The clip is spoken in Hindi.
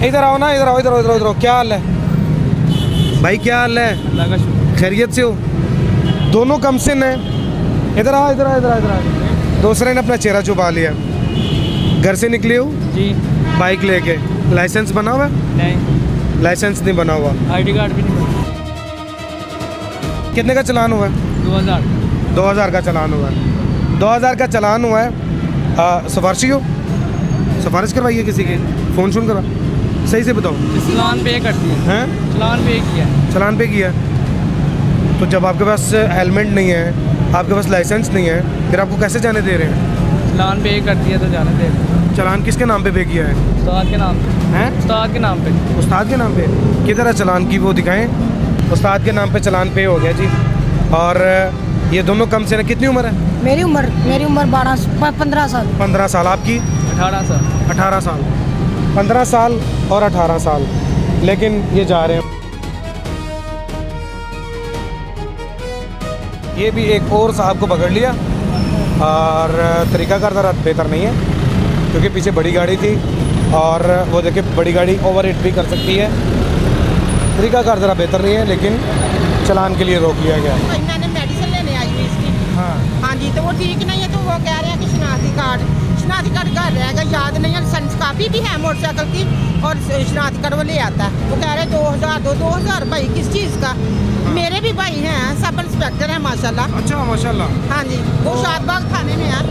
इधर आओ ना, इधर आओ, इधर इधर इधर। क्या हाल है भाई, क्या हाल है? अल्लाह का शुक्र। खैरियत से हो? दोनों कमसिन हैं। इधर आ, इधर आ, इधर आ, इधर आ। दूसरे ने अपना चेहरा छुपा लिया। घर से निकले हो जी बाइक लेके? लाइसेंस बना हुआ है? नहीं, लाइसेंस नहीं बना हुआ। आईडी कार्ड भी नहीं बना। कितने का चालान हुआ है? 2000। 2000 का चालान हुआ है। 2000 का चालान हुआ है। सिफारशी हो? सिफारिश करवाई है किसी की? फ़ोन शोन करा? सही से बताओ। चलान पे कर दिया। हैं? चलान पे किया। चालान पे किया। तो जब आपके पास हेलमेट नहीं है, आपके पास लाइसेंस नहीं है, फिर आपको कैसे जाने दे रहे हैं? चलान पे कर दिया तो जाने दे। चालान किसके नाम पे किया है? उस्ताद के नाम पे। हैं? उस्ताद के नाम पे। उस्ताद के नाम पे? किधर है चालान की, वो दिखाएं। उस्ताद के नाम पे चालान पे हो गया जी। और ये दोनों कम से कितनी उम्र है? मेरी उम्र 15 साल। 15 साल। आपकी? 18 साल। 18 साल। 15 साल और 18 साल। लेकिन ये जा रहे हैं। ये भी एक और साहब को पकड़ लिया, और तरीक़ाकार ज़रा बेहतर नहीं है, क्योंकि पीछे बड़ी गाड़ी थी और वो देखिए बड़ी गाड़ी ओवर हिट भी कर सकती है। तरीक़ाकार ज़रा बेहतर नहीं है, लेकिन चालान के लिए रोक लिया गया। मैंने मेडिसिन लेने आई हुई इसकी। हाँ जी, तो वो ठीक नहीं है, तो वो कह रहे हैं कि शनाख्ती कार्ड घर रहेगा, याद नहीं है। लाइसेंस कापी भी है मोटरसाइकिल की, और शनाख्ती कार्ड वो ले आता है। वो कह रहे हैं 2000 दो। 2000 भाई किस चीज़ का? मेरे भी भाई हैं, सब इंस्पेक्टर हैं माशाल्लाह। अच्छा, माशाल्लाह। हाँ जी, वो शादबाग थाने में है।